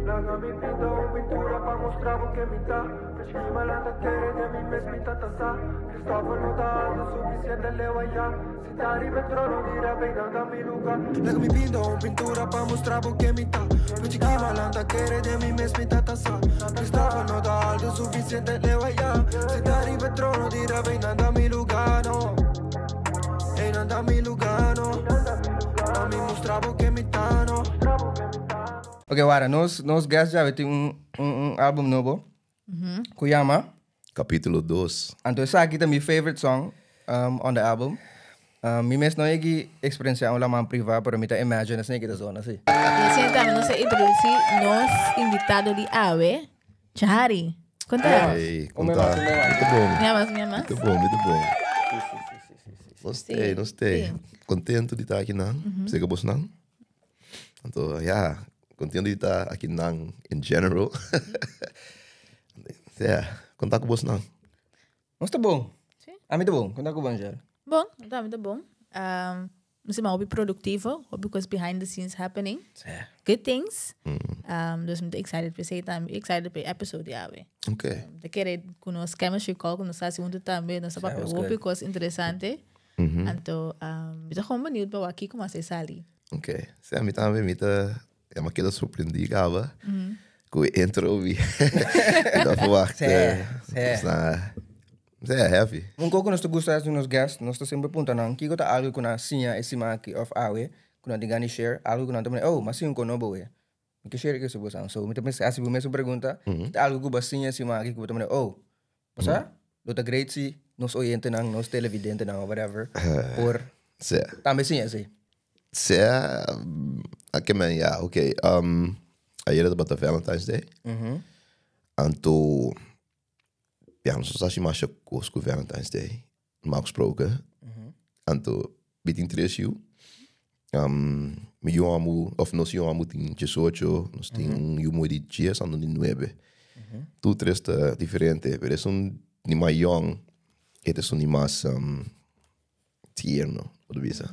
Laga mi pinta un pintura pa mostrar o que me dá. Estima la taquera de mi mesmita taza. Cristóbal no dá algo suficiente, leo allá. Si te arriba trono, dirá bem nada mi lugar. Laga mi pinta un pintura pa mostrar o que me dá. Estima la taquera de mi mesmita taza. Cristóbal no dá algo suficiente, leo allá. Si te arriba trono, dirá bem nada mi lugar, no. Ei, nada mi lugar, no. A mí mostrar o que me dá, no. Ok, Wara, nós guests já tem álbum novo. Kuyama. Capítulo 2. Então, essa aqui é minha favorite song on the album. Mi mes não é que experiência uma mais privada, para mim tá imagine assim que tá zona assim. E sentamos nós introduzir nós invitado de Awe, Chahari. Conta. Ei, Como é contar. mais? Muito bom. Minha mais. Muito bom, muito bom. Sim, Gostei. sim. Contento de estar aqui não. Você acabou não? Então, contento de estar aqui não, in general. Contar com você não. Mas tá bom. Sim. A mim tá bom. Conta com o Banjar. Bom, tá muito bom. Não sei, mas hobby produtivo, hobby coisas behind the scenes happening. Good things. Dus muito excited para sair também, excited para episode de Awe. Ok. De querer com nós chemistry call, com nós assim muito também, nós Yeah, para was hobby good. coisas interessante. Então, eu tô muito para aqui como você sali. Ok. Se a mim também, é uma coisa surpreendida, cara. Com intro, vi. Dá para Sé. É heavy. Um pouco nós gostamos dos guests, nós estamos sempre perguntando, que tá algo que na sinha esse aqui of Awe, que na digani share, algo que na também, mas sim com novo é. Que share que isso você so, me também se assim mesmo pergunta, algo que basinha esse aqui que também, passa? Do tá great se nos oyente nang, nos televidente nang, whatever. Por Se também sim assim. aqui man, ok. Ayer era para Valentine's Day. Anto não só se mais com Valentine's Day. Mal gesproken. Anto bitin tresio. Mi amo, of nós amo tem 18, nós tem humor de 10, ando de 9. Tu tres está diferente, pero es un ni más young, este es un ni más tierno, o visa.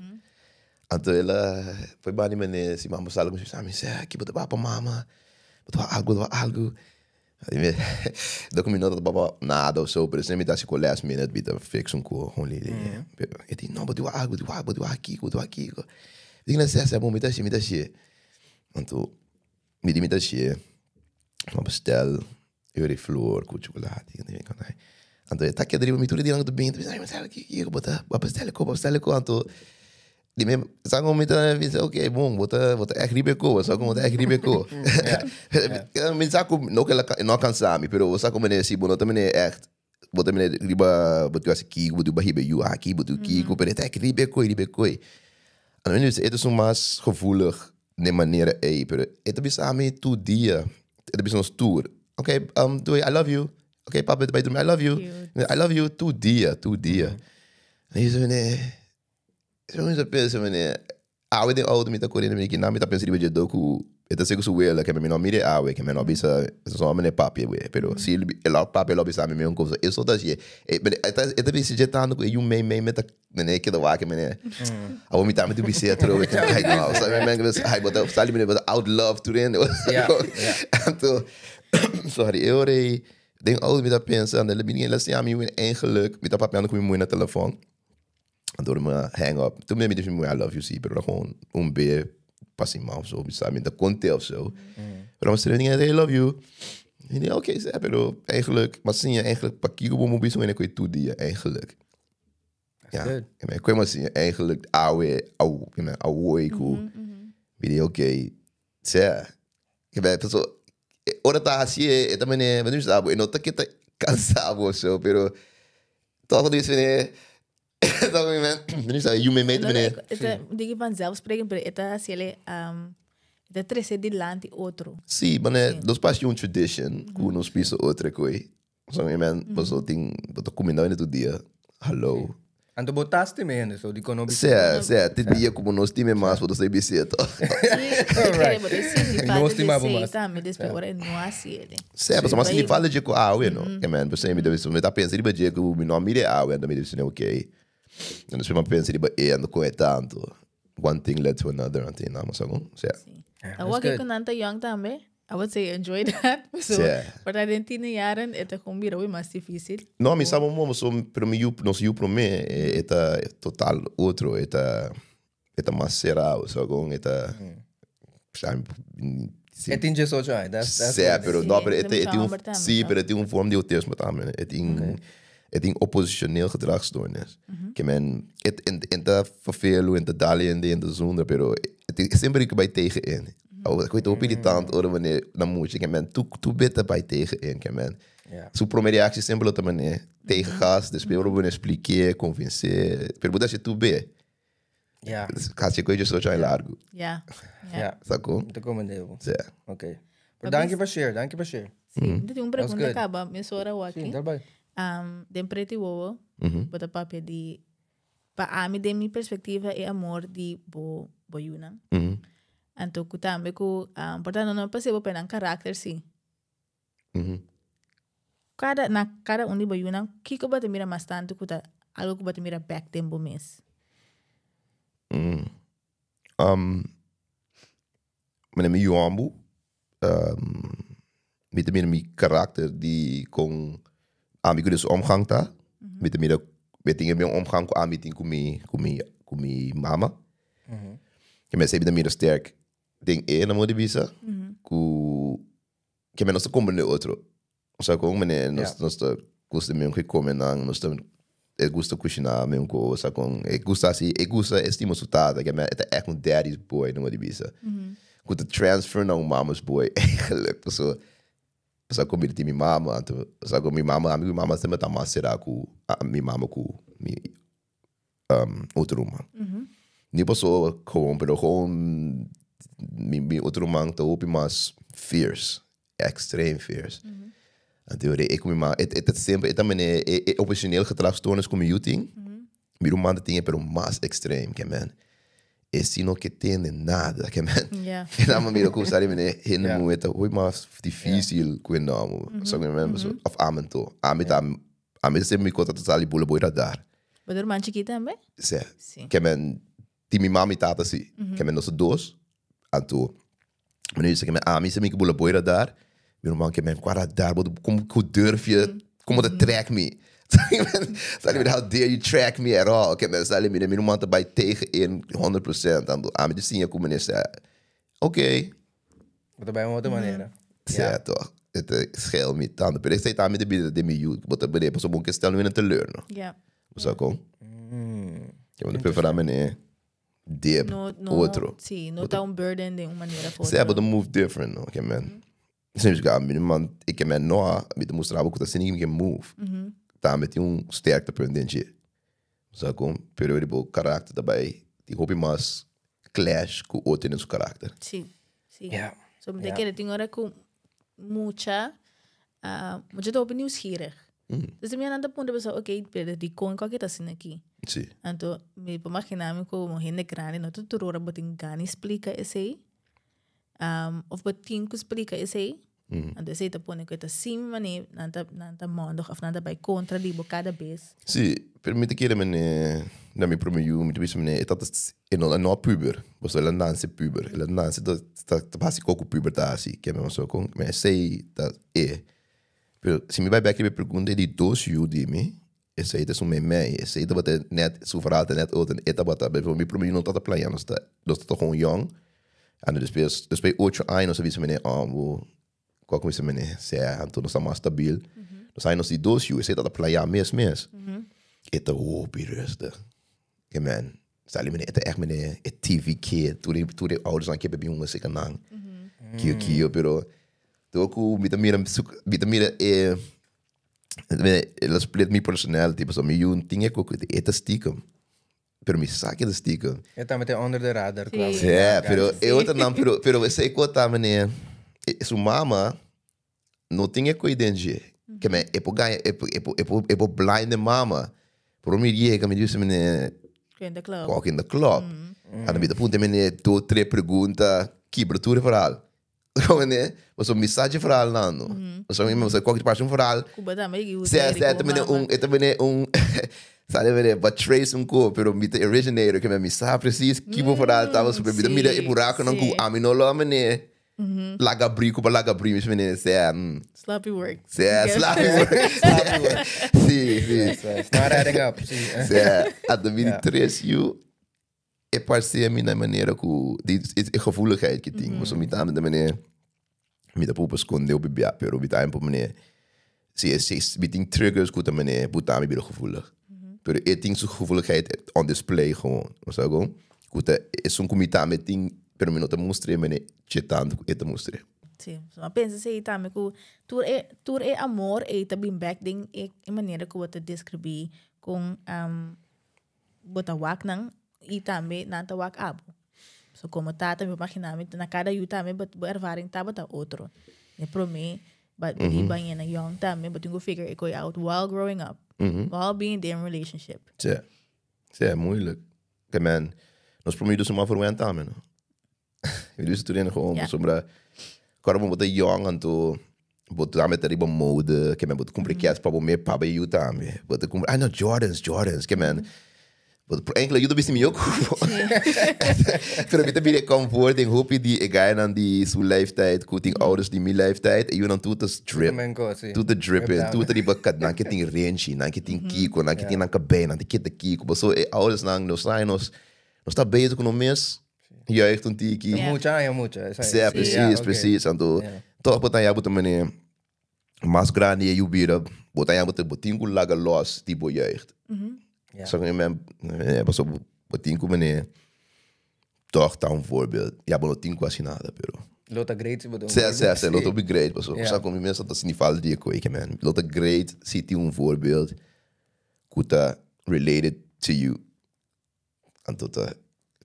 Então ela foi bem mané, se mamãe sala com a mim, que botar para mama, botar algo. Documentou dat papa nada of zo, por exemplo, dat se last minute bita fix com only. Eu disse, não, botar aqui. Digo, não sei, é bom, me dá xie. Então, me dá xie. Uma pastel, eu de flor com chocolate, então tá que drible me tudo de lang do bem, mas aqui eu botar pastel com, então dime, sabe como tá, ok, bom, botar echt ribeco, só como echt ribeco. Me saco não que ela não cansa me, pero saco como nesse bom, também é echt botar me riba, botar aqui, botar barriga you aqui, botar aqui, pero tá echt ribeco. En dan is het zo mas gevoelig de manier pero het is aan mij toe dia, het is ons tour. Okay, doe I love you. Okay, papa, bij I love you. I love you toe dia. En je zo nee. Zo pensa meneer. We den oude met de Koreanen met ik naam met pensa die doku. Het is zeker zo wel, que me no mire que me no bisa, zo meneer papi we, pero si el papi lo bisa me un cosa. Eso da je. Het is jetando com you me met meneer que da waken meneer. Abo me tá met bisa tro. Hij nou, zo meneer hij bota sali meneer bota out love to den. Então, sorry, eu denk oude met dat pensa, en de begin laat zien me eigenlijk met dat papi aan de na telefoon. Door me hang up. Toen ben ik dus I love you see, pero gewoon B passing of zo, sabe? Dat conte of zo. Maar dan was er I love you. En ja, oké, zeg, pero eigenlijk, maar zie je eigenlijk pakje op mijn biso en ik weet toe die eigenlijk. Ja, ik kwam maar zien eigenlijk ouwe, video oké. Zeg, ik ben zo. Ora tá assim, também mas não sabe, não tá que tá cansado ou so, pero todo isso né. Nu zei je mee meneer. Dingen vanzelfsprekend, maar het is hele, het trece de land die otro. Sim, mas nós pas een tradition, que nós pisa outra coisa. Zo men, was zo ding, wat comendo in het dia. Hallo. Anto botaste me ainda, so di kono Sim, te dia como nós time mais, você sabe se to. Nós time mais. Também depois agora não assim ele. Sim, mas se fala de co we no. Que man, você me deve me tá pensando de que o meu nome é we, então me deve ok. En dus we pensen die en de tanto. One thing led to another, anti na mas agora. Agora que quando anda young também, I would say enjoy that. So, Yeah. para den 10 jaren, het is gewoon weer más difícil. No, mi samo momo so pero mi you nos you pro me eta total outro eta mais será so con eta É tem just so try. That's Sim, pero não, pero Sim, het temos um, chamber sim, pero het um vorm de autisme também. Het een oppositioneel gedragsstoornis. Que men het vervelen en te dalen en te zonder, pero het is sempre ik bij tegenin. Ik weet ook irritant hoor wanneer dan moet je, que men tu beta bij tegenin, que men. Su primeira reactie sempre outra maneira. Tegengas, depois eu vou explicar, convencer. Pergunta se tu bem. Ja. Caso que eu só já largo. Ja. Ja. Sacou? Muito comandeu. Sim. Ok. But dank je voor share. Dank je voor share. Sim, dit is een good. pergunta acaba, me sora Sim, waki. daarbij. Den preti wowo, bota papel di pa ami de mi perspectiva e amor di bo yuna. Anto kutambe ku portanto non passebo per un carattere sì. Cada undi bo yuna, kiko bata mira mas tanto kuta algo ku bata mira back tempo mes. Meneer mi Joambu, met de mi karakter die kon aan dus omgang ta, met de met dingen meer omgang ko aan met kumi mama. Que me sei de sterk ding na modi bisa, que me nos komen de outro. Sa ko meneer nos gusta me que komen nang nos eu gusta cozinhar mesmo com essa com eu gusta estimo sutada que é echt um daddy's boy não é bisa com o transfer não mama's boy eigenlijk so com ele minha mama então so com minha mama sempre tá mais será com minha mama com mi outro irmão nem passou com pero com mi outro irmão tá open mais fierce extreme fierce en teorie, ik kom maar, het sempre, het também é operacioneel gedragsstoornis como eu tenho, meu irmão tem pero mais extreme, que man, esse não que tem nada, que man, e na maneira como sabe, né, ele muito, foi mais difícil com namo, só que man, of amento, amento sempre me conta tudo ali bola boira dar, Mas o irmão chiquito também? sim, que man, tem minha mãe e tata assim, que man, nós dois, então, meneer disse que man, a mim sempre que bola boira dar. Meu irmão que me quase dar, como que durf je, como de track me? Sabe, how dare you track me at all? Que me sabe, meu irmão tá bij tegen in 100%. Dan aan me sim como nesse, ok. Wat bij een outra maneira. Certo. Het scheelt me tanto, pero ik zei aan me de me you, wat er bij zo moet stellen we te leren. Ja. Zo kom. Je moet preferar me diep outro. Sim, não tá burden de uma maneira for. Certo, but the move different, okay man. Sempre que meu irmão, ik me não, me mostrar que assim ninguém move. Tá, me tem sterkte punt dentje. Zo kom, pero ele bo karakter daarbij, die hoop mais clash com outro nesse karakter. Sim, sim. Ja. So betekent tem hora com muita tô nieuwsgierig. Dus minha nanda ponto pessoal, ok, pero di con qualquer assim aqui. Sim. Então, me imaginar como gente grande, não tudo hora botin gani explica esse. Of botin que explica esse. Então, você tá pondo que tá sim, mané, nanta mondo, of nanta by contra di cada vez. Sim, permite que ele na minha primeira me disse me, dat is não puber, você ela não puber, ela não se tá passa com pubertade assim, que me só com, mas sei tá pero se me vai back me pergunta de dois you de mim, esse aí tá um meme, esse aí tá bater net sufrata net outra, eta bata, pero me primeiro não tá playando, nós tá com young, e depois 8 anos se visse me qual como se meneer, zei toen nog maar stabiel. Dus hij nog die doos, je zei dat de playa mes. Het hoop je rustig. Ja man, zei meneer, het echt meneer, het TV-kid, toen de ouders aan keer bij jongens ik aan kio, pero toen ook met de meer la split mi personality, dus om je dingen ook het stiekem. Pero me saque de stiekem. Je tá meteen onder de radar. Ja, pero eu não, pero eu sei que tá meneer. Sua mama não tinha cuidado que me é blind mama por me dizer que me disse me walk in the club a minha ponta me tô três perguntas que abertura verhaal como né você mensagem verhaal não você me qualquer parte verhaal também sabe me but trace co pero me originator que me sabe preciso que vou verhaal tava super vida me buraco não com a mim não lá me laga bri, mis menino, Sloppy work. slappy work. Sim. Not adding up. Sim. At de mini tres, é parceiro na maneira que é gevoeligheid que tem. Mas met name de maneira, met de esconder o bebê, pero met name maneira, se tem triggers que também botar me bem gevoelig. Pero é tem sua gevoeligheid on display gewoon, mas agora, que é comité met tem, pero me não te mostre, maneira, chetando que te mostre. Sim, mas pensa se também que tur é amor e também back ding é maneira que eu te descrevi com bota wak nang e também nanta wak abo. So como tá também imaginamente na cada you também but ervaring tá bota outro. É para mim, but die banha na young também but you figure it out while growing up, while being there in relationship. Sim, é moeilijk. Que man, nós prometimos uma vergonha também, não? Eu disse tudo ainda gewoon, sobre quando eu botei young anto botar met riba mode, que man botar complicados para me para you também. Botar não Jordans, que man. Por enkele jullie wisten me ook goed. Pero met een comfort en hoop je die guy aan die zo'n leeftijd, koeting ouders die mijn leeftijd, en je dan doet het drip, doet het drippen, doet het die bakat, dan kent die range, dan kent die kiko, dan kent die dan kabijn, dan kent die kiko, maar zo ouders dan nos zijn nos staat bezig com mes, juist een tiki. Mucha. Ja, precies, en toen toch botan ja botan meneer, mas grande je bira, botan ja botan botingo laga los die boy juist. Zo kan je pas op botingo meneer. Toch dan voorbeeld. Ja, maar não tinha quase nada, pero. Lota great, Sim, lota be great, pas op. Só como mensen dat is niet vals die ik man. Lota great, ziet een voorbeeld. Kuta related to you. En tot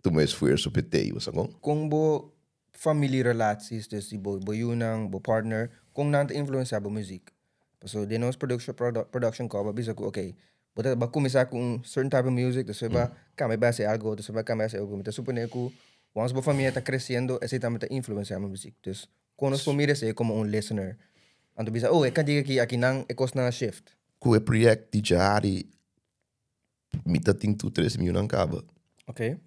tu mais voor zo pete, was gewoon. Combo familierelaties, dus die boyunang, bo partner, kung nang influence abo muziek. So de nos production ko, bisa ko okay. But ba kumisa kung certain type of music, dus ba kami base algo, dus ba kami base algo. Mita supone ko once bo familia está creciendo, ese también te influencia a music. Dus konos familia se como un listener. Anto bisa oh, kan diga ki aki nang ekos na shift. Ku e project die jari mita ting tu 3 miljoen aan kaba. Okay.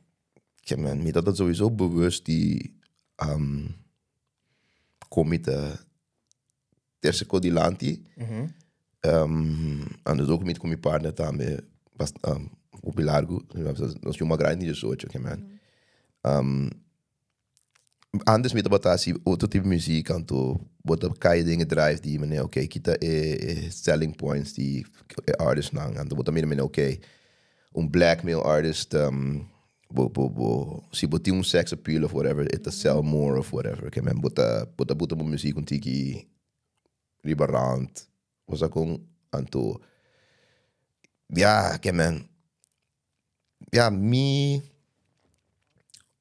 Ja man, mita dat sowieso bewust die komita terceiro di lanti. En dus ook met mijn partner daarmee was op largo. Nós tínhamos uma grande de soorten, okay, man. Anders met de batasi, outro tipo de muziek, en toen wat kan je dingen drive die meneer, oké, kita selling points die artist nang, en toen wat meneer, oké, een black male artist, si botti un sex appeal of whatever, it sell more of whatever, okay, man. Bota muziek, een tiki liberant. Was dat gewoon aan toe. Ja, que man. Ja,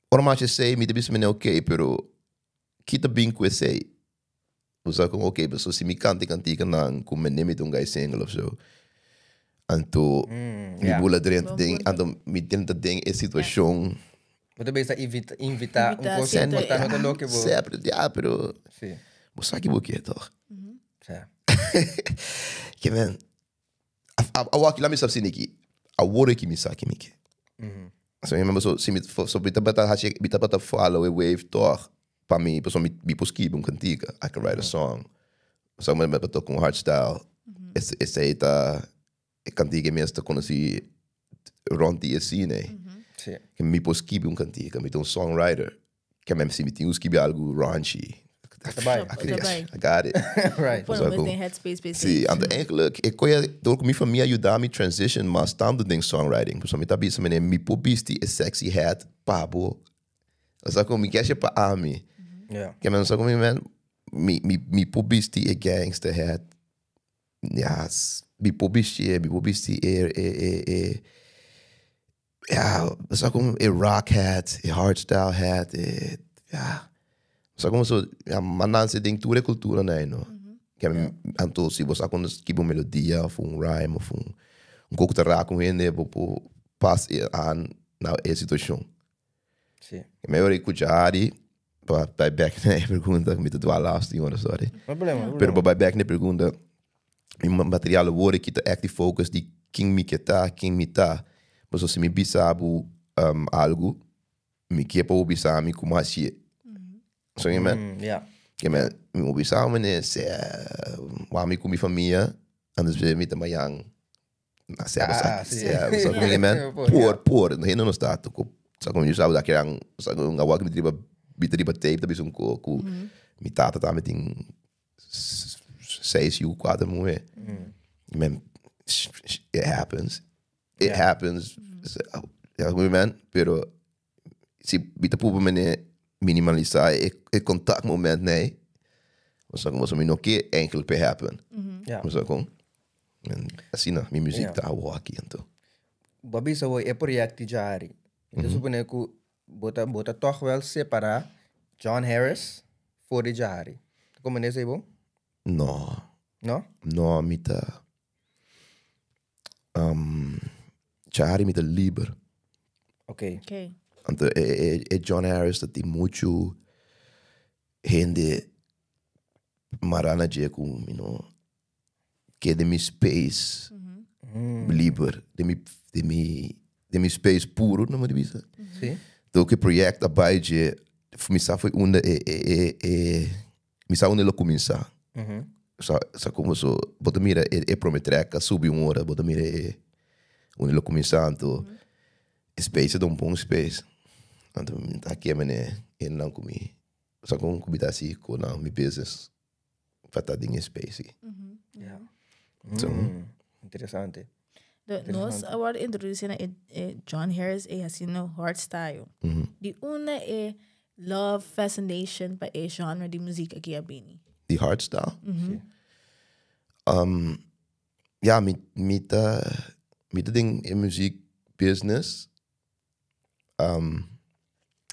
normaal je zei, me debis me oké, pero kita bem com esse. Was dat gewoon oké, so si mi canti dan kom me neem een guy single of zo. En toe, mi bula drent ding, en dan mi dent ding is situação. Você pensa invitar um conceito botar no teu local. Sempre, ja, pero. Sim. Você sabe o que é, toch? Ja. Que man, a walk lá me sabe niki, a word que me sabe niki. So eu mesmo so so bita bata follow a wave toch, para mim, pessoal me posquibe cantiga, I can write a song. So eu me bata com hardstyle, esse aí tá cantiga mesmo tá conheci ronti assim, né? Sim. Que me posquibe cantiga, me tem songwriter, que mesmo se me tem algo raunchy. I got it. Right. Tem headspace. Sim, eigenlijk, ik kon je door mijn familie ajudar me transition, maar staan de ding songwriting. Dus ik tabi se me pobisti is sexy hat, pabo. Asa ko mi keshe pa ami. Ja. Que men sa ko mi pobisti e gangster hat. Ja, mi pobisti ja, sa ko e rock hat, e hardstyle hat, ja. Só como so, a manança tem toda a cultura, né, no. Que então se você acontecer que uma melodia, ou um rhyme, ou um pouco de rap com ele, para passar na situação. Sim. Que melhor escutar para back na pergunta que me tu a last thing or sorry. Problema. Pero para back na pergunta, o material word que tá active focus de quem me tá, mas se me bisa algo, me que para obisar me como assim. So je man. Yeah. Que man, me ouvi samen is wami com minha família, antes de me também yang. Na se sim. so que man, por, não não está tu sa como eu sabe daqui yang, sa nga wag me triba tape, tabi sum ko mi tata tá me tem 6 u 4 moe. Man, it happens. It happens. Ja, man, pero si bita po mene minimalisar e contact moment nee. Ons zeggen we zo min oké enkel per happen. Ja. Ons zeggen en assim na minha muziek tá aqui então. Bobby zo é project jari. Então supone que bota toch wel separar John Harris voor de jari. Como nesse bom? No. No, mita jari mita lieber. Okay. Então é John Harris dat tem muito gente marana je com, que de mi space lieber, de mi space puro, não me diz. Sim. Então que projeto abai je me sa foi onde me sa onde lo começar. Sa como so, bota mira prometreca subir hora, bota mira onde lo começar, então space é um bom space. Então aqui é mene não comi. Sa com comida assim com não mi business. Fata ding space. Yeah. So, interessante. Nós agora introduzimos John Harris e assim no hardstyle. Die una é love fascination para o genre de música que é bem. The hardstyle. Ja, met ding in muziek business.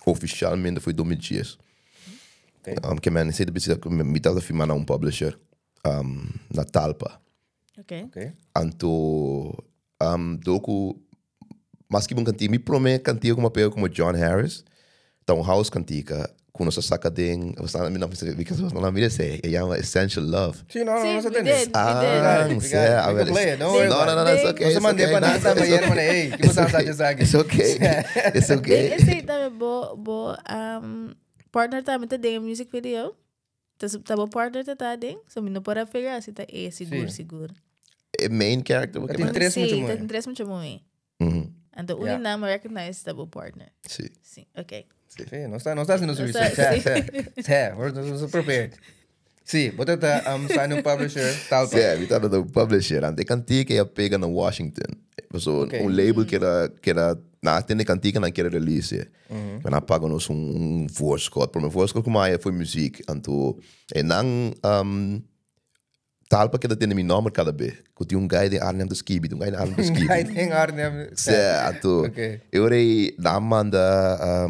Oficialmente foi 2010. Que man, sei de me tava filmando um publisher na Talpa. Okay. Anto doku mas que bom cantinho me promete cantinho como John Harris. Então house cantica com nossa saca ding, você não me sei because was não me sei, é uma Essential Love. Sim, não, Sim, não, we did. No, it's okay. Você mandei para nós também, era ei, que você está dizendo? It's okay. It's okay. Esse também bo partner também tá dentro music video. Tá bo partner tá dentro, so me não pode pegar se tá seguro. A main character. Tem interesse muito muito. Tem interesse muito muito. Então o nome recognize tá bo partner. Sim. Sim, okay. Sim, não está sendo suficiente. We're prepared. Sim, bota sai no publisher, tal. Sim, we tava no publisher. Ante cantica ia pega na Washington. So label que era na tende cantica na querer release. Mas paga nos voorschot. Por meu voorschot como aí foi música. Então, nang Talpa que tem meu nome cada vez. Que tinha guy de Arnhem de Skibi, guy de Arnhem de Skibi. Guy de Arnhem. Então, eu rei na manda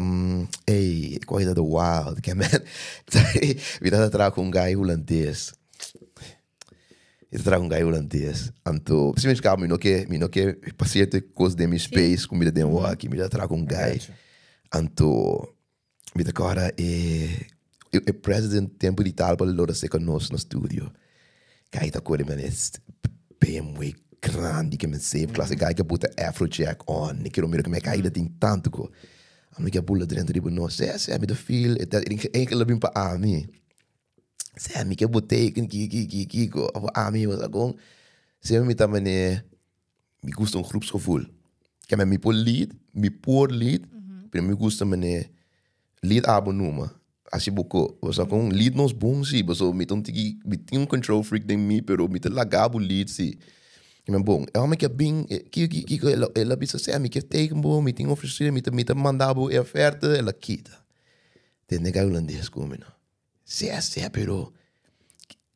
coisa do wild, que man. Vida tra com guy holandês. Tra com guy holandês. Então, simplesmente cá, me não que paciente coisa de mi space, comida de aqui, me tra com guy. Então, me agora é president tempo de Talpa lora se conosco no estúdio. Guy tá com ele, man, BMW grande que me save classe guy que bota Afrojack on, nem quero ver como é que ainda tem tanto co. A minha bula dentro de nós, é me do feel, é enkel bem para mim. Se me que botei que co, a mim was agora. Se me também me gusta groepsgevoel. Que me por lead, pero me gusta me lead abo numa. Assim pouco, você com lead nos bons sim, você me tem control freak de mim, pero me tem lagabo lead sim. E bom, é uma que bem que ela bisa se me que teken bom, me tem oferecer, me tem mandado a oferta, ela quita. Tem nega holandês como não. Se pero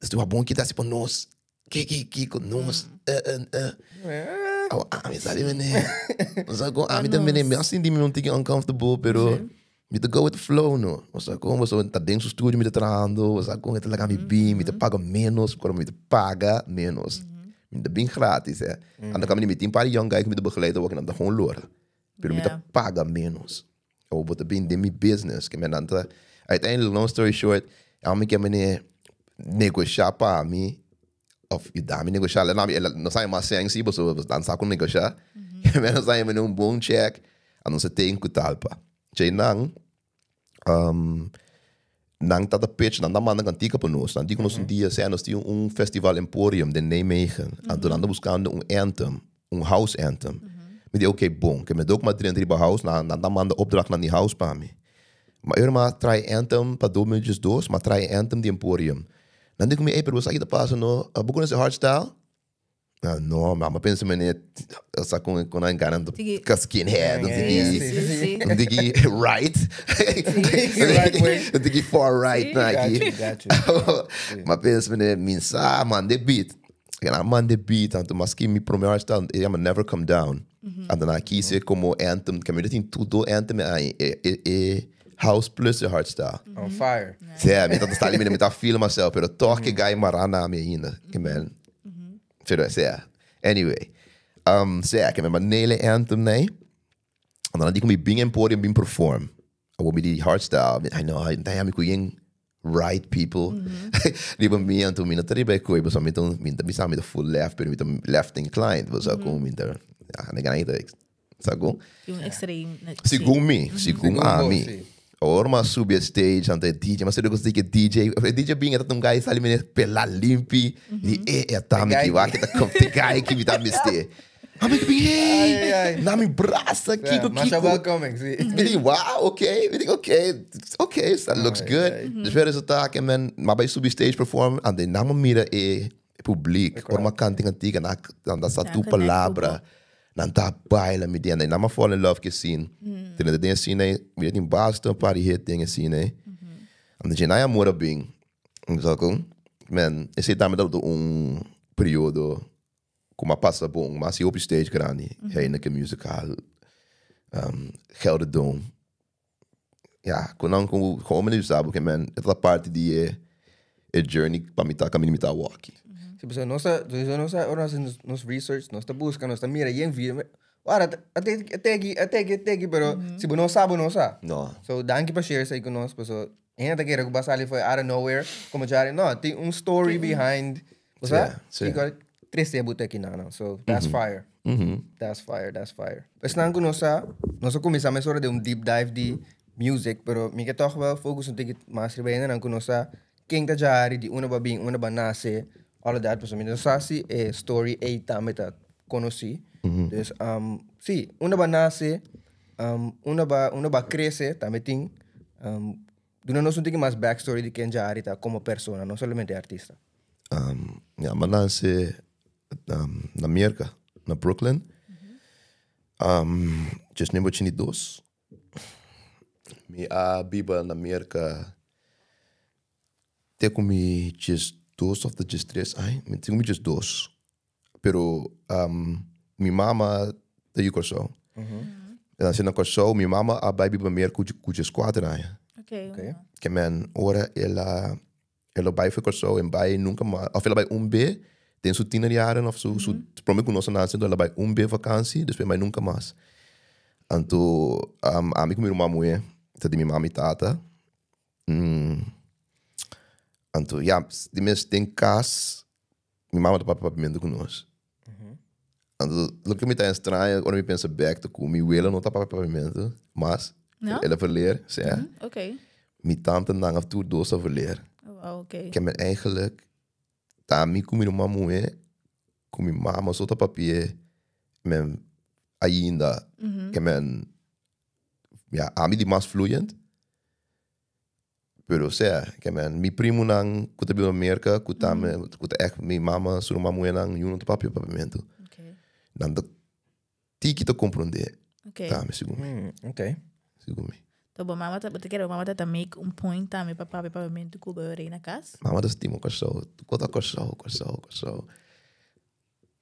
estou bom que tá se por nós. Que com nós. Me sabe né. Você com a mim também me assim de mim não tem uncomfortable, pero me to go with the flow, no. Você tá dentro do estúdio, me tá trabalhando, você com ele lá me bem, me paga menos, quando me paga menos. Me tá bem grátis, é. Anda com me tem para young guy que me begeleiden, ook na gewoon lora. Pero me tá paga menos. Ou bota bem de mi business, que me nanta. Uiteindelijk, long story short, me que me negociar para mim, of je dame negociar, não sai mais sem si, você dan sa com negociar. Me não sai me bom check, a não se tem que talpa. Nang nang dat de pitch, dan manda cantica para nós. Dan digo nós dia, se nós tinha festival Emporium de Nijmegen. En toen buscando anthem, house anthem. Me digo, oké, bom, que me dou uma dentro house, dan manda opdracht naar die house para mim. Maar eu trai anthem para 2002, maar trai anthem de Emporium. Dan digo me, hey, pero você aqui da passa no, buco nesse hardstyle? No, maar pensa me net, sa com een garan de skinhead, dan digi right, dan digi far right, Got you. maar pensa me net, minsa man de beat, man de beat, en toen misschien mi primeiro hardstyle, ja man never come down, en dan kies ik como anthem, kan me dat in tudo anthem house plus de hardstyle. On fire. Ja, met dat staat niet meer met dat film myself, pero toch que gai marana me ainda, que man. Pero sea, anyway, sea que me manele anthem nee, en dan die kom je bing en podium bing perform, en we die hardstyle, I know, dan heb ik gewoon right people, die bij mij en toen mijn terug bij kooi, dus met de full left, pero met de left inclined, was ook gewoon met ja, en dan ik, sago, Yung extreme. sigung ami. Or mas subir a stage ante DJ, mas eu gostei que DJ bing era um guy sali mene pela limpi e tami que vai que tá com te guy que me dá miste. Amigo bing hey, na mi braça kiko Mas kiko. welcoming, zie. Wow, okay, that looks good. Dus verder is het taak en men, maar bij subir stage perform en de naam mira publiek, or ma canting antiga dan dat staat tu palavra. Dan tá baila me dentro, ainda mais fall in love que sim. Tem de dentro assim, né? Me tem basta para hit ding assim, né? And the naya mora bem, sabe? Man, esse tá me dando período como passa bom, mas se op stage grande, Heineken musical, Gelderdoom. Ja, como me sabe que man, essa parte de journey para me tá caminho me tá walking. Sí, pues ahora nos research, nos busca, nos mira y en video. Ahora, ategi, pero si no sabe, no sabe. No. So, danke por share say con nos, pues en esta que va a salir fue out of nowhere, como ya no, tem story behind, o sea, sí. Triste bute aqui não. So, that's fire. That's fire. Pues nang con nos comenzamos hora de deep dive de music, pero me que toch wel focus un ticket más rebelde nang con nos quem tá jari de una ba nasce. All of that, pues, sasi story também tá conheci. Dus, sim, uma ba nasce, uma ba cresce, também tem, nós não temos mais backstory de quem já arita como persona, não somente artista. Ja, mas nasce na América, na Brooklyn. Just nem tinha dois. A biba na América, tem como just dos of the just tres, tengo just dos. Pero mi mama de yo corso. En se na corso, mi mama a baby ba meer kujes quadra. Okay. Que men ora ela bij voor corso en bij nunca maar of ela bij B, tem su 10 jaren of su promet con nossa nação ela bij B vakantie, dus bij mij nunca mais. En tu ami com mi mama de mi mama e tata. Então, ja, die mensen têm casa, minha mama e papai papamento conosco. Então, look me tá estranho, quando me pensa back to com minha ela não tá papamento, mas ela verleer, zeg. Okay. Mijn tante dan af toe doos verleer. Oh, okay. Ik heb me eigenlijk, daarmee kom je mama kom je mama zo op papier, met ainda, ik heb me, ja, ami die mas vloeiend. Pero sea, que man, mi primo nang kuta bi Amerika, kuta echt mi mama, suru mamu nang yuno to papi papamento. Okay. Dan dat tiki to compreender. Okay. Tá, me segumi. Okay. Segumi. Então, mama tá make um point também para papamento que eu na casa. Mama das timo corso, tu kota corso.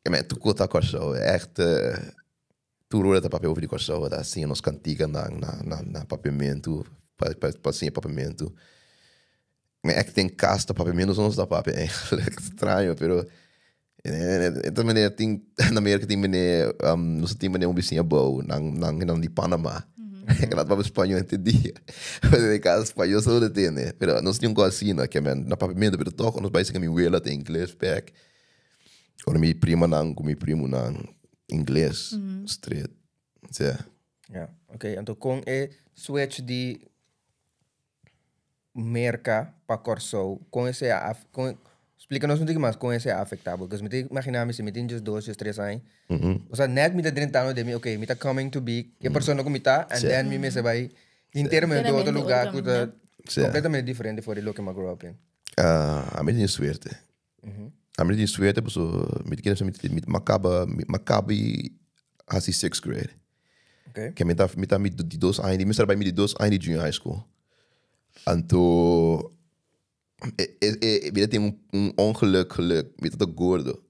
Que man, tu kota corso, echt tu rola ta papi over di corso, da assim nos cantiga na papamento, para sim papamento. Maar ik denk kast op papier, menos ons dat papier eigenlijk. Estranho, pero esta meneer ting na Amerika ting meneer nosso ting meneer bisinha bom nang di Panama. Ik laat papier espanhol entendi. De casa espanhol só de ter, né? Pero nós tínhamos assim, né? Que men na papimento, pero toch nós basic mi wela te inglês back. Or mi prima nang inglês straight. Ja, okay. Então com switch de merca para corso com esse explica-nos um pouquinho mais com esse afetado, porque me imaginava se me tem just 2, 3 anos, ou seja, net me tá drentando de mim, ok, me tá coming to be, que pessoa como tá, and then me se vai inteiramente outro lugar que tá completamente diferente for the que me grew up in. A mim tem suerte. A mim tem suerte, porque me quero me macabe assim 6th grade. Okay. Que me tá de 2 anos, me serve de 2 anos de junior high school. Então we tem ongeluk, me tá gordo.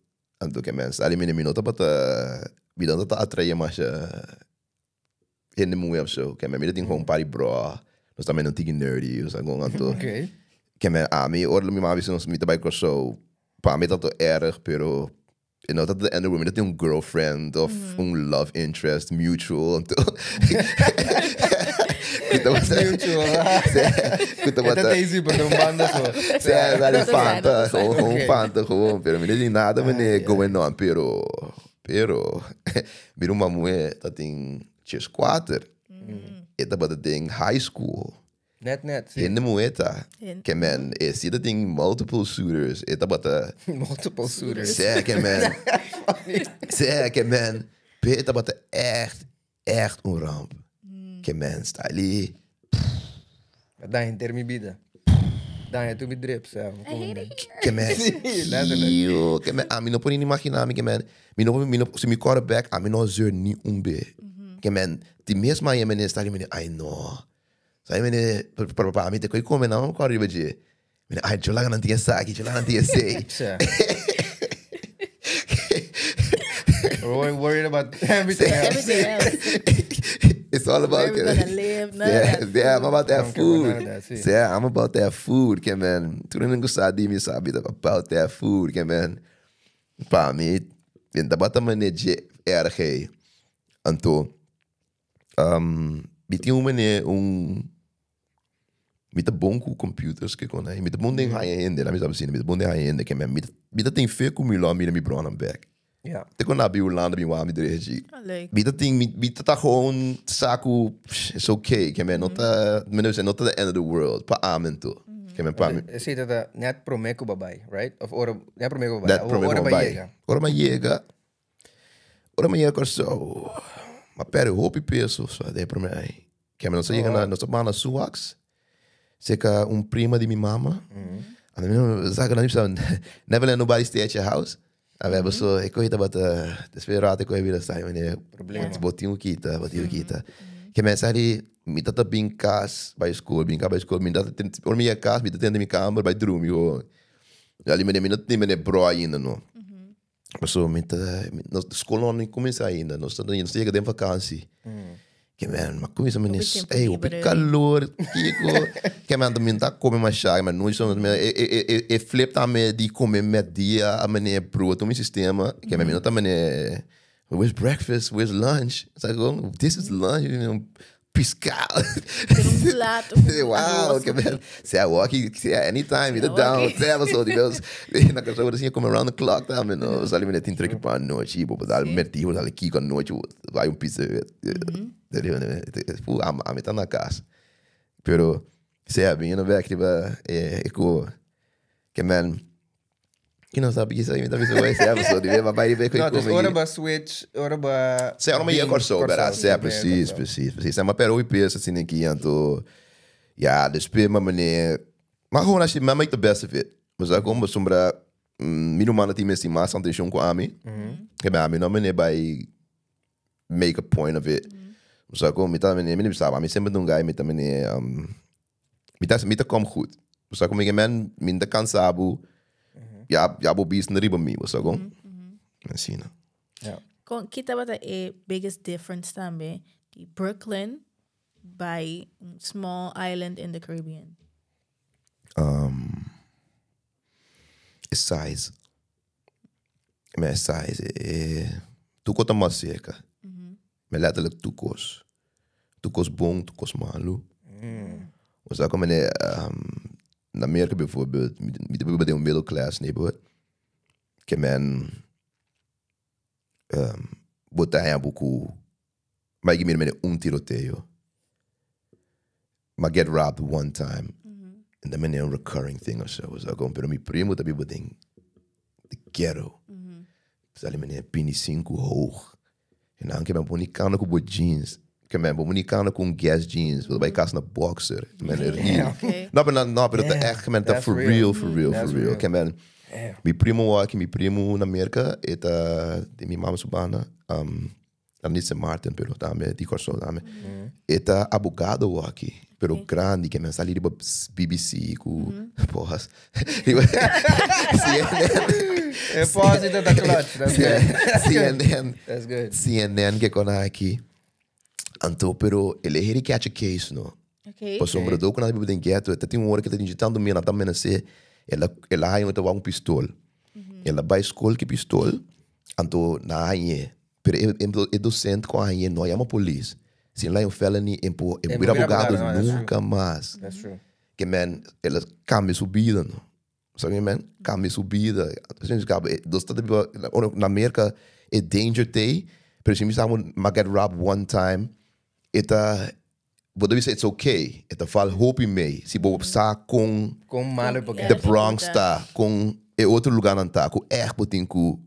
Então que mensen, ali me nota para me dá tá atrair mais in the movie of so. Que me tem gewoon party bra. Nós também não tem nerdy, ou seja, então. Okay. Que me me orlo me mais nos me também so. Para mim tá erg, pero you know that the end of the room tem girlfriend of love interest mutual então. Até easy para um banda só. Dale fanta, fanta, pero me tem nada going on, pero mira uma mulher tá tem 4. Eta bata tem high school. Net. In de moeta. Que man, zie dat ding multiple suitors. Eta bata Multiple suitors. Zeg man. Eta bata echt een ramp. Que man, sta ali. Dan in termi vida. Dan je tu me drips, ja. Que man. Yo, que man, a mim não pode imaginar, que man. Se me quarterback, a mim não zeur niet umbe. Que man, die mesma je man sta ali, man, I know. Sai mene para mim te coi come não corre baje. Mene ai jola não tinha saque, jola não tinha sei. We're worried about everything else. It's all about where we're gonna live. I'm about that food. Yeah, I'm about that food, que man. Tu não gosta de mim sabe about that food, que man. Para mim, ainda bota maneje erg. Anto me tinha met bom com computers que com aí, met bom ding high-end, lá me sabe assim, met bom ding high-end que me tem feio com milão, me brown and back. Yeah. Te kon na bi Holanda, bi wa me dirigi. Leuk. Met tá gewoon saco, it's okay, que me nota, me não sei, nota the end of the world, pa amen to. Que me pa. Zie dat net promeco babai, right? Of net promeco babai. Net promeco babai. Ora ma chega so. Ma per hopi peso, so de para mim. Que me não sei na nossa banda Suax. Seca prima de minha mama. A mim zaga não sabe. Never let nobody stay at your house. A ver, so eu corri bata desesperado eu corri sai, né? Problema. Botinho kita. Que me sai me tata binkas by school, me tata or minha casa, me tata minha cama by drum yo. Ali me nem bro ainda no. So me tata na escola não começa ainda, nós estamos chega de vacança. Que man, mas começa me ei, o calor, que man também tá comendo mais chá, mas não só e flip também de comer media a mané pro outro sistema, que man não também where's breakfast, where's lunch? It's like, oh, this is lunch, you know, pescado. Wow, que man, say I walk, anytime, either down, tell so Deus, na casa eu assim como around the clock também, não, só ali me tem treque para noite, vou dar mertigo, dar aqui com noite, vai pizza. A mim tá na casa. Pero, sabe, eu não vejo que que man, que não sabe isso aí, me tá vendo vai ser, só de ver, vai ver que não, dus ora ba switch, ora ba se ora me corso, verdade, preciso. Se mas pero eu penso assim aqui, então, ja, después mas gewoon als je make the best of it. Mas é como sombra, minu mana ti messi mais atenção com a mim, que a mim não me vai make a point of it. So como me também me sabe, me sempre guy me também me tá como goed. So como man me tá cansado. Ja bobis na riba me, so como. Assim, não. Yeah. Kita bata biggest difference também de Brooklyn by small island in the Caribbean. Size. Mas size tu conta mais seca. Maar letterlijk toekomst. Toekomst bom, toekomst malu. Dus dan komen in Amerika bijvoorbeeld, met een middle class neighborhood. Que men botar em buku, mas que me tiroteio. Mas get robbed one time. En dan ben je een recurring thing of zo. Pero mi primo tabi beting de ghetto. Sali meneer pini 5 hoog. En dan kan men niet kan com jeans. Kan men niet kan com gas jeans. Wil bij kas na boxer. Men Okay. No, pero dat echt kan men dat for real. Kan men mi primo aqui, mi primo na América, de mi mama subana, niet San Martin, pero também de Corso também. Eta abogado aqui, pero grande, que me sali de BBC com porras. Pause that clutch. That's good. CNN. That's good. CNN que con aqui. Anto, pero ele heri catch a case, no. Okay. Por sombra do quando ele tem ghetto, até tem hora que tá digitando mina, tá mena se ela hai um pistol. Ela vai escola que pistol, anto na hai. Pero é docente com a hai, não é uma polícia. Se lá é um felony, é por abogado nunca mais. That's true. Que man, ela cambia sua vida, não. Sabe, man? Cambia sua vida. A gente acaba, na América é danger day, pero se me sabe get robbed one time, eta but we say it's okay. Eta fal hope mee. Se bo sa com Malo porque the Bronx tá, com outro lugar não tá, com botin com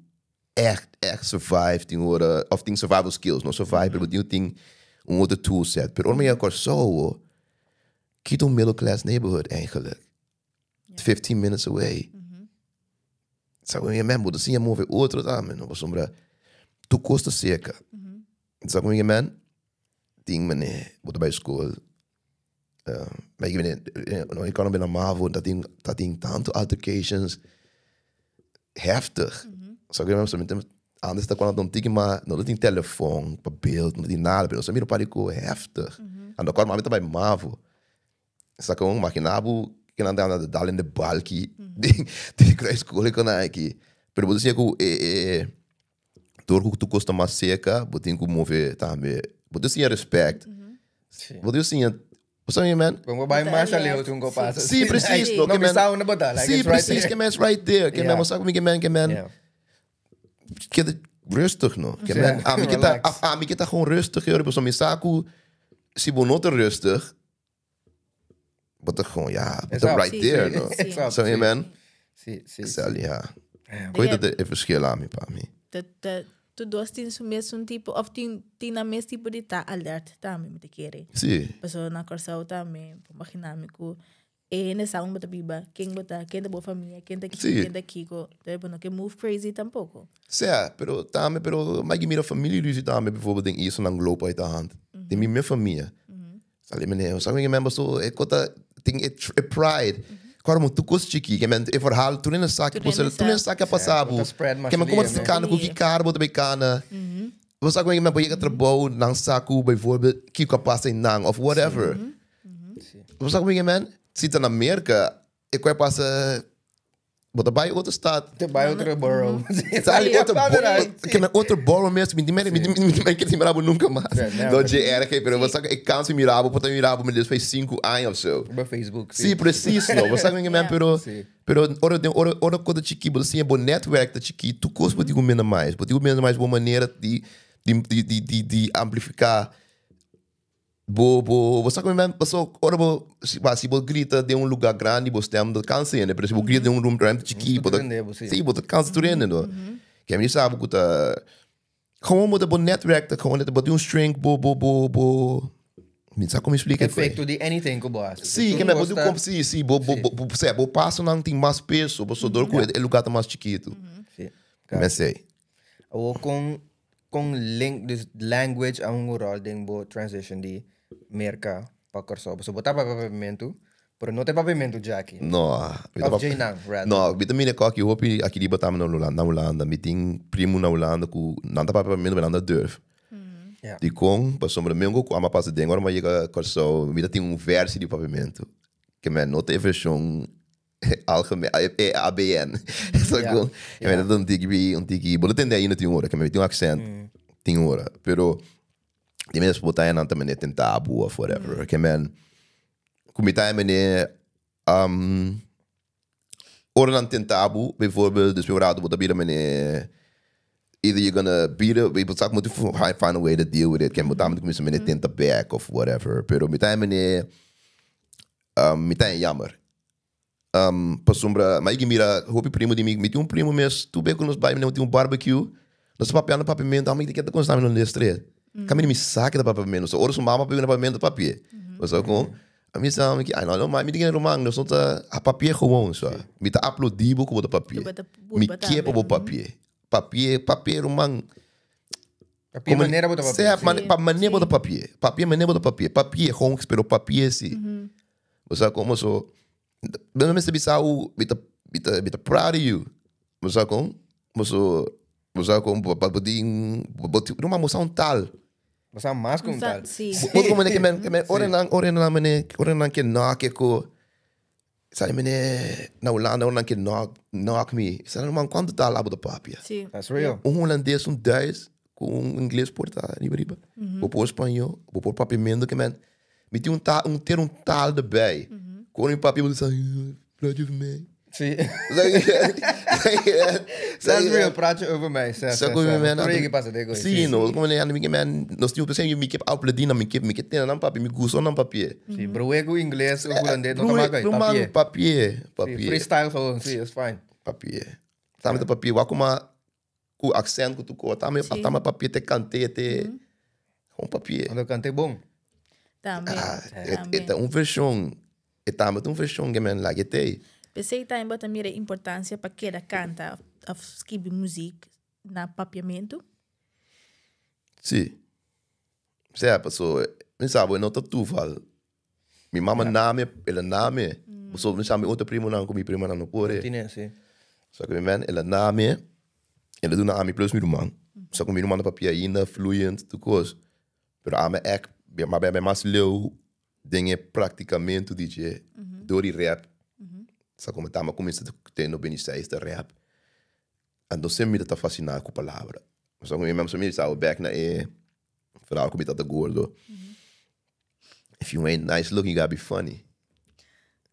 echt survive, tem ora, of tem survival skills, não survive, pero tem outro tool set. Pero ormai akor so, kito middle class neighborhood eigenlijk. 15 minutes away. Sabe, minha man, você ia mover outro, tá, man, não sombra. Tu custa seca. Sabe, minha man, ting meneer, botar bij school. Maar ik kan bij Mavo, dat ding tanto altercations heftig. Zo ik met anders dan kwam het dan maar no dat telefoon, per beeld, no die nada, pero zo meer parico heftig. En dan kwam maar met bij Mavo. Sa com maquinabo que não anda dal in de balki. De kruiskool kan aqui. Pero você door tu custa mais seca, botin ku move também. Você tinha respect. Você tinha você man. Como vai mais ali outro um passa. Sim, preciso. Não me sabe na botar. Sim, preciso que man right there. Que man sabe que man que rustig no. Que man a mim que tá gewoon rustig, eu pessoal me saco se bo not rustig. But gewoon ja, right there no. So man. Sim. Stel ja. Gooi dat het verschil aan me pa me. Dat tu dos tin su mesmo tipo of tin na mes tipo de ta alert também me te querer. Sim. Pessoa na corção também, imaginamico. Nessa bota biba, quem bota, quem da boa família, quem da Kiko, não que move crazy tampouco. Sim, pero também, mas mira família Lucy também, bijvoorbeeld denk isso não globo uit de hand. Tem minha família. Sabe meneer, sabe que member so, ik kota ting pride. Waarom tu kost chiki? Que men e verhaal toen in een zak, toen in een zak passabo. Que men como se cana com que cara bota bij cana. Você sabe que men pode trabalhar nang saco bijvoorbeeld Kiko passa em nang of whatever. Você sabe que men zit na Amerika, ik kan passa bota bij outra stad. Bij outra borough. Outro borough mesmo, me que mirabo nunca mais. Do GR que pero você sabe que canso mirabo, bota mirabo me fez 5 anos ou so. Bij Facebook. Sim, preciso. Você sabe que men pero ora quando chiqui, você é bom network da chiqui, tu costa pode comer mais, boa maneira de amplificar. Você sabe que pessoa ora se você grita de lugar grande, você tem uma canção, né? Por exemplo, grita de room grande chiqui, sim, você cansa tudo, né? Que a mim sabe que tá como o network, tá como botar string, me sabe como explica? Efeito de anything que boas. Sim, que me botar como sim, bo passo não tem mais peso, você dor com o lugar tá mais chiquito. Sim. Mas sei. Ou com language a rol ding bo transition di merka pa corso. So botar pa pavimento, pero não tem pavimento já aqui. Não. Of Jainang, rather. Não, vitamina coque, eu hope aqui de botar na Holanda, me tem primo na Holanda com nada para pavimento, mas nada durf. De com, para sombra mengo, com a mapa de agora mas chega corso, me tem verso de pavimento. Que me não tem versão algemeen ABN. Zo gewoon. Ja, dat een tiki. Bolo tende aí no tem hora, que me tem accent. Tem hora, pero die mensen botaien aan te meneer ten taboe of whatever. Que men comitaai meneer ora aan ten taboe, bijvoorbeeld, dus we raden wat dat meneer either you're gonna beat it, we moet moeten find a way to deal with it. Que botaien met meneer ten back of whatever. Pero comitaai meneer jammer. para sombra, mas mira, hopi primo de mim, me tinha primo mesmo, tu bem com nos bai, me tinha barbecue, nós papel no papimento, a mim que tá constante no estreito. Caminho me saca da papimento, só ora sumama para no papimento do papel. Mas com a mim sabe que, não, mas me diga romang, nós tá a papel gewoon só. Me tá uploadibo com o papel. Me que para o papel. Papel romang. Papel maneira botar papel. Para maneira botar papel. Papel maneira botar papel. Papel gewoon, pero papel sim. Mas como só ben mensen bisa u bita proud of you. Mosa com bading numa moção tal. Moção mais com tal. Sim. Outro como que men oren que knock ko. Sabe mene na Holanda oren que knock me. Sabe man quanto tal abo da papia. Sim. That's real. Holandês 10 com inglês porta riba. Por espanhol, por papimento que men. Me tinha ter tal de bem. Quando o papi me disse, praat je over mij? Sim. That's real, praat je over mij. Zo kom je met een passa de sim, não, como é, amigo, man, nós tínhamos pensado me keep uploading, me keep tendo não papi, me gusto não papi. Sim, bro, eu inglês, o holandês, não toca papi. Freestyle gewoon, sim, it's fine. Papi. Sabe do papi, wa kuma com accent que tu co, tá me papi te cante te com papi. Quando eu cantei bom. Também. É versão uma versão que man like te. Pensei também bota mira importância para cada canta of skip música na papiamento. Sim. Certo, so, não sabe, não tá toeval. Minha mama name, ela name. So, não sabe outro primo não, com minha prima não pode. Sim. Só que man, ela name, ela do name plus meu irmão. Só que meu irmão papia ainda fluent, tu coisa. Pero a me ek, maar bij mij mas leu dingen praticamente DJ door die rap. Só como estava começando a ter no beneficiário de rap. Então sempre me está fascinado com a palavra. Só que mesmo me estava back na verhaal como está gordo. If you ain't nice looking, you gotta be funny.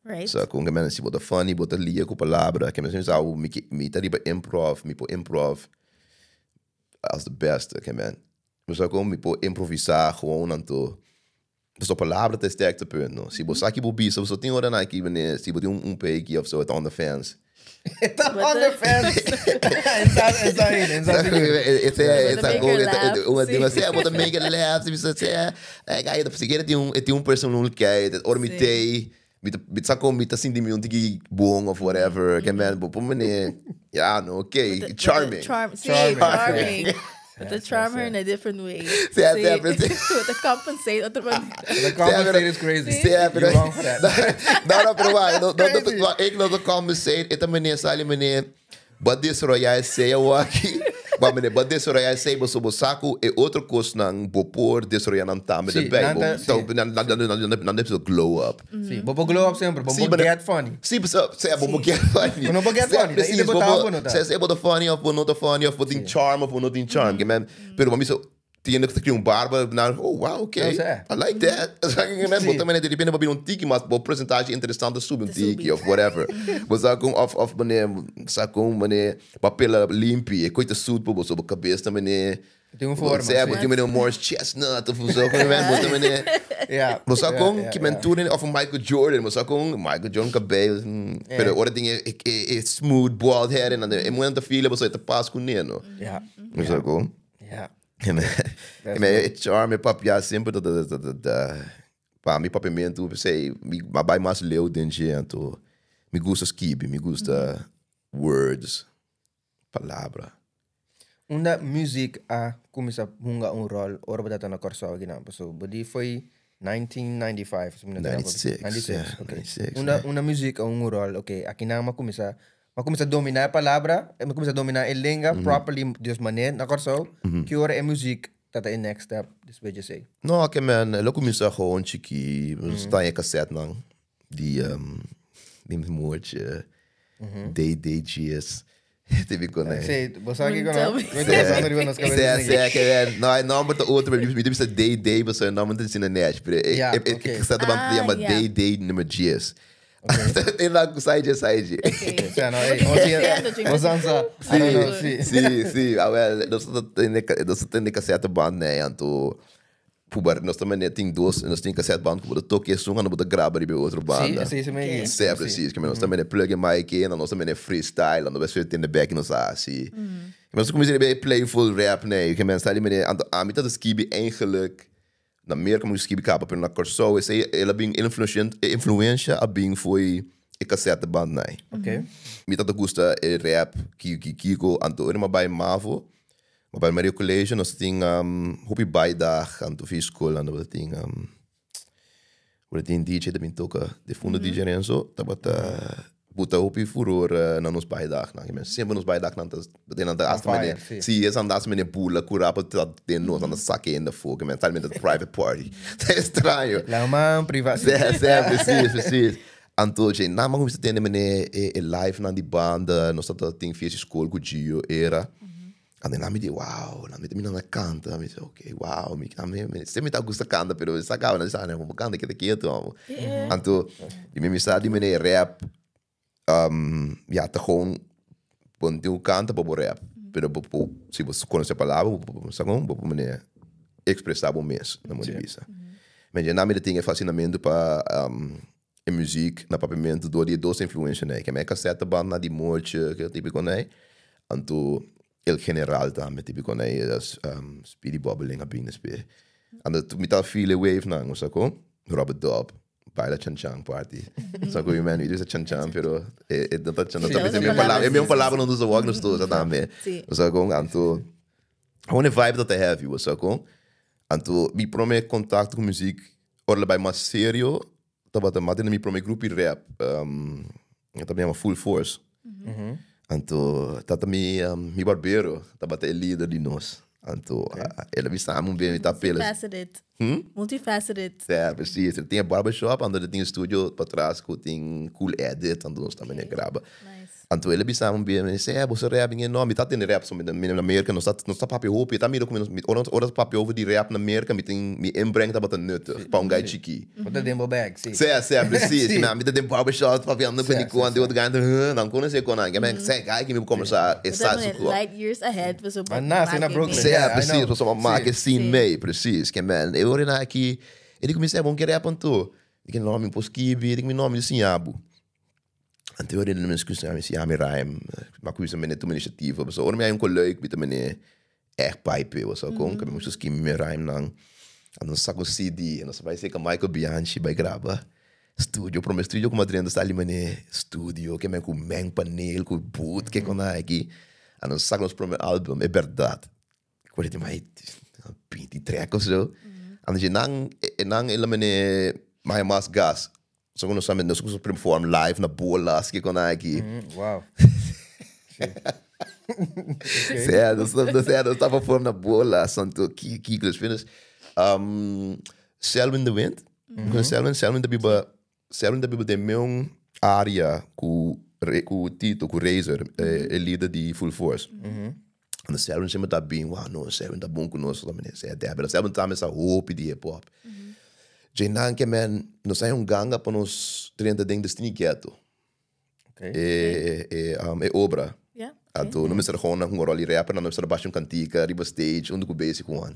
Right. Só que mesmo se bota funny, bota lia com a palavra. Que mesmo estava me tá riba improv, me pô improv as the best, que mesmo. Mas só como me pô improvisar gewoon então. Dus op palavra te sterk te punt. Se você aqui bobisa, você tem hora aqui, né? Se você tem page of so, het on the fans. Het on the fans. Você bota make it laugh, se você aí da seguinte tem personalidade, or mitei, mit sako mit assim de mim tigi bom of whatever, que man, por mim, yeah, no, okay, charming. Charming. But to charm her in a different way. To compensate. The compensate is crazy. You're wrong for that. Não, pero ik não compensate. Esta meneer, sali meneer, but this royal say aqui. But meneer, but this royal say bo sobo saku e outro coisa nang bopor this royal nang tame de bij. Então, não deve glow up. Sim, bobo glow up sempre, bobo get funny. Sim, você bobo get funny. Não bobo get funny. Daí botar bono tá. Você botar funny of not funny of boting charm of not in charm. Que man, pero mami so tinha que criar barba na, oh wow, okay. I like that. Botar meneer de repente bobi tiki mas bo percentage interessante sub tiki of whatever. Mas com of meneer, sacou meneer papel limpo e coisa suit bo so cabeça meneer. Tem forma. Você botar meneer more chestnut of so com botar meneer. Ja. Mas sacou que men tudo of Michael Jordan, mas sacou Michael Jordan cabelo, pero ora ding é smooth bald hair en é muito filha você tá pas com neno. Ja. Mas sacou? Ja. Charme papia sempre para mim papimento sei me vai mais leu dentro me gusta skip me gusta words palavra Una music começa a rol ora bota na corso aqui não so body foi 1995 96 okay 96 una music rol okay aqui não começa a dominar a palavra começa a dominar a língua properly dus maneira na corso que ora é music dat é next step this way you say no que man lo começa gewoon chiqui está em cassete não die moortje DDGS teve com né sei você aqui com não não mas o outro me disse day você não mas tem na net é cassete banda chama day number GS tem lá com side já não é sim ah well nós tem cassete banda né então pubar, nós também tem dois, nós tem casseteband que pode tocar som, não pode gravar de outra banda. Sim, mesmo. Sim, precies. Que nós também plug and mic, en nós também freestyle, nós vai in de back nós assim. Nós começamos a playful rap, né? Que men staat met a mita de skibi eigenlijk na meer como skibi capa per na corso, ela bem influência a bem foi e casseteband, né? Ok. Mita de gusta rap Kiko anto uma by Mavo. Maar bij Mario College, nós tem hopi bijdag aan de school en dat tem DJ dat toca de fundo DJ en zo, dat buta hopi furor na nos bijdag, na men sempre nos bijdag na dat as men zie is aan dat men pula curapa dat de nos aan de saque in de fogo, men tal met de private party. Dat is estranho. La man privacy. Precies. Anto je na maar hoe is het live na die banda, nós dat tem feest school com Gio era. En dan me wow, dan me na canta, dan me okay, wow, se me tá gusta canta, pero essa cara não sabe, vamos canta que daqui então. Então, me sa di me rap ja, te gewoon ponte um canta para rap, pero se você conhece a palavra, você como me expressar bom mês na minha vista. Mas já na me tem fascinamento para a música, na papamento do dia dois influências, né? Que é cassete band na de morte, que tipo né? Então el general também, tipo, quando é Speedy Bobbling a bem speel. En dat met al viele wave na, sako, Robert Dobb, baila chan-chan party. Sako, je man, dus chan-chan, pero dat é minha palavra não usa walk nos todos também. Sako, anto, gewoon een vibe dat te have, sako. Anto, mi prome contato com muziek, orla bij mas serio, tabat matin mi prome grupi rap, também é uma full force. Anto, tata mi barbero, tabata líder de nós. Anto, ela me sabe bem, me tá pelas. Multifaceted. É, precies. Ele tinha barbershop, ando ele tinha estúdio para trás, que tem cool edit, ando nós também grava. Anto, ele me sabe bem, me disse, você rap em nome, tá tendo rap na América, nós tá papel hoop, tá miro como horas papel over de rap na América, me inbreng tabata nut, para guy chiqui. Bota dentro bag, sim. É, precies. Que me tem barbershop, papel ando com nico, ando outro ganho, não conhece com nada, que me sei, que me começar essa light years ahead, você pode. Na Brooklyn. É, precies, você uma marca scene meio, precies, que man, eu olhei aqui, ele comecei a bom que rap anto, que nome poskibi, que nome assim abo. Anto eu não me esqueci, me rhyme, mas coisa me tu iniciativa, mas ora me é leuk, bita me echt pipe, was ook que me moest skin me rhyme nang, en dan saco CD, en dan vai ser com Michael Bianchi by grava. Studio, pro meu studio com Madrid, está ali mane studio, que me com men panel, com boot, que com aqui, en dan saco nos pro meu album, é verdade. Ik word het mais 20 track of zo. En dan je nang ele mane mais mas gas. So nós perform live na bolas que quando aqui. Wow. Certo, estava perform na bola, santo que os filhos. Selwyn the Wind. Selwyn da biba de meu área com Tito, com Razor, é líder de Full Force. En Selwyn sempre tá bem, wow, não, Selwyn tá bom conosco também, Selwyn tá essa hope de hip hop. Jane que man, nós saímos ganga para nos 30 de destino quieto. É obra. Então, não me será gewoon um rol rapper, não me será baixo cantica, riba stage, onde o basic one.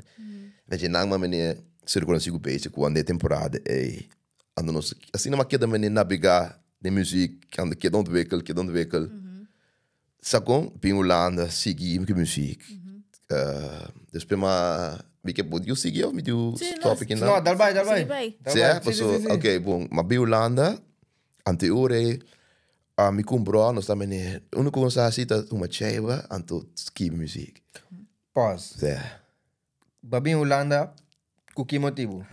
Mas Jane mas menina, se reconhece o basic one de temporada, ando nós assim não queda menina navegar de música, ando que don't vehicle. Sacou? Bem Holanda, seguir com música. Depois Porque eu segui o meu topic não. Não, dá vai. Certo, ok, bom, mas bem Holanda, anterior me comprou, nós também é, única coisa assim tá uma cheva, anto ski music. Pause. É. Babin Holanda, com que motivo?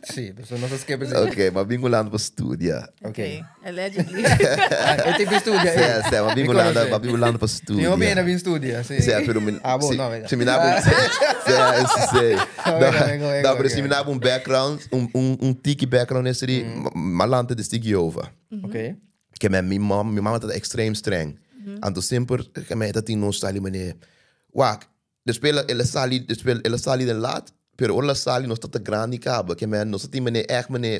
Sim, pessoal não se esquece. Ok, mas bem Holanda para estudar. Ok, allegedly. Eu tenho que estudar. Sim, mas bem Holanda para estudar. Eu bem na bem estudar, sim. Certo, pero bom, não, se me dá dá para se me dá background, tiki background nesse de malante de sticky over. Ok. Que minha mama tá extrem streng. Então sempre que me tá tinha nos ali mané. Wak, ela sali de lat. Pero ora sali nós tá grande cabo, que man, nós tem mané echt mané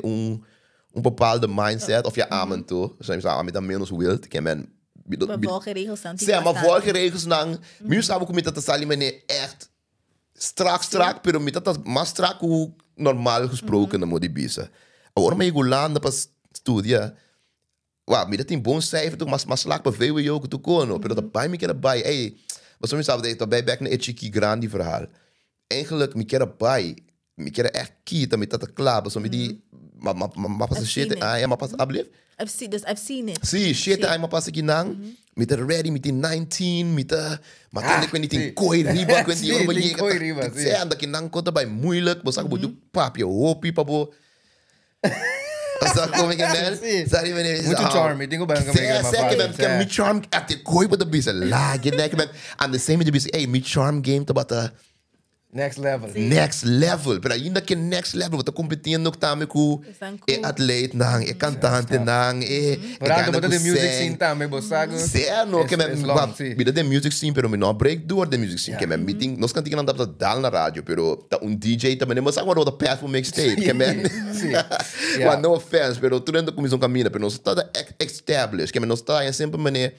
bepaalde mindset of je amen toe. Soms aan met menos wild, que man. Maar volgeregels dan. Sim, maar volgeregels dan. Meu sabe como tá sali mané echt strak, pero met dat maar strak hoe normaal gesproken dan moet die bisa. Waarom je landen pas studia? Wow, met dat in bon cijfer toch maar slak bij veel je ook te komen. Pero dat bij me keer bij, hey, wat soms zou dat bij back naar Echiki Grandi verhaal. Eigenlijk me keer bij, me keer echt kiet met dat klaar, dus met die maar pas shit, maar pas alsjeblieft. I've seen it. Zie, shit, maar pas ik in met de ready, met die 19, met de... Maar toen ik weet niet in kooi riba, ik weet niet Sim, in kooi riba, sim. en dat je dan komt bij moeilijk, maar zeg je pap, je hoopie, pabo. Als dat kom ik in Sim. daar, zei meneer, Muito charme, tengo ba ang Zeg, ik heb mijn charm, at de kooi met de bis, laag, je nek, en de same met de bis, hey, mijn charm game, te bata. Next level. Next level, pero ainda que next level, você competindo que também com atleta, não, cantante, não, Vooral omdat de music scene também, bosago. Certo, que is long, sim. me de music scene, pero me não break door de music scene, que me meeting, nós cantamos não dá para dar na rádio, pero tá DJ também, mas agora o path for mixtape, que me, well, no offense, pero tu ainda começou um caminho, pero nós está established, que me nós está sempre mané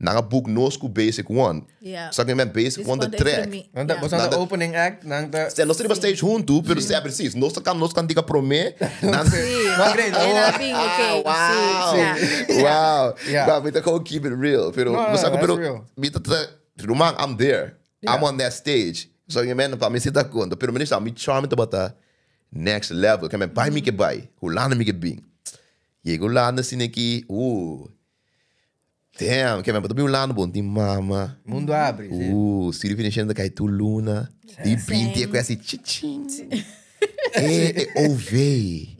na boek Nosco Basic One. Yeah. Só que me basic one de track. Want was aan de opening act, nang de... Se nós temos stage junto, pero é preciso. Nós can diga promê. Maar great, Okay. Wow. Yeah. But we can keep it real. Pero that's real. I'm there. Yeah. I'm on that stage. So you man, para me se dar conta. Pero me me charme te botar next level. Que me pai me que bai. Hulana me que bing. E hulana sine aqui. Damn, que me botou lá no bom de mama. Mundo abre, sim. Siri finishando cai tu luna. Di binti com esse chichin. Ovei.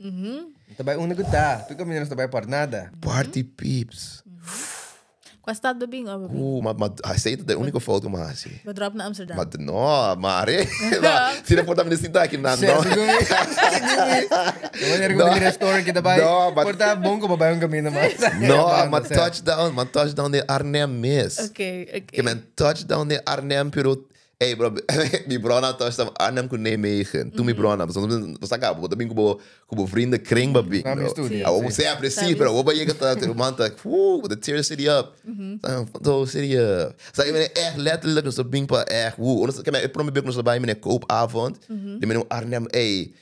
Tabay una guta. Tu kami tabay parnada. Party peeps. Qua staat de bing over? Maar hij zei dat de única foto maar zie. We drop naar Amsterdam. Maar no, maar se não for também nesse daqui não. Wanneer ko di restaurant kita bay. No, but porta bongo pa bayong kami naman. no, maar touchdown de Arnhem mis. Okay. Que men touchdown de Arnhem pero hey bro, mi brona touchdown Arnhem kon Nijmegen. Toen mi brona, was acaba, também com vrienden kring babi. Na mi studio. Vamos ser apreciar, pero vamos chegar até o manta, the tear city up. So city up. Sabe, meneer echt letterlijk nos bing pa echt. Ons kan mij probeer nos bij meneer koopavond. Die meneer Arnhem, hey.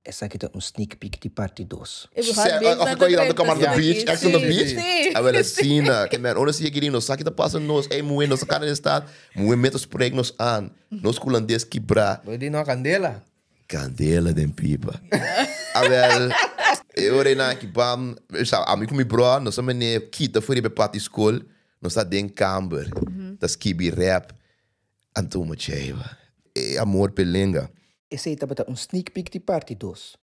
Essa kita sneak peek di party 2. Of ik kon hier aan de kamer de beach, echt on the beach. En we zien dat. Que men, ons hier gering, nos sakita passen nos, hey moe, nos kan in staat, moe met ons spreek nos aan. Nos kulandes kibra. Pwede no candela. Candela den pipa. Wel, eu reina que bam, amigo mi bro, nós somos ne kita voor die party school, nós tá den camber, das kibi rap, antoma cheva. Amor pelenga. Essa aí tá sneak peek di party 2.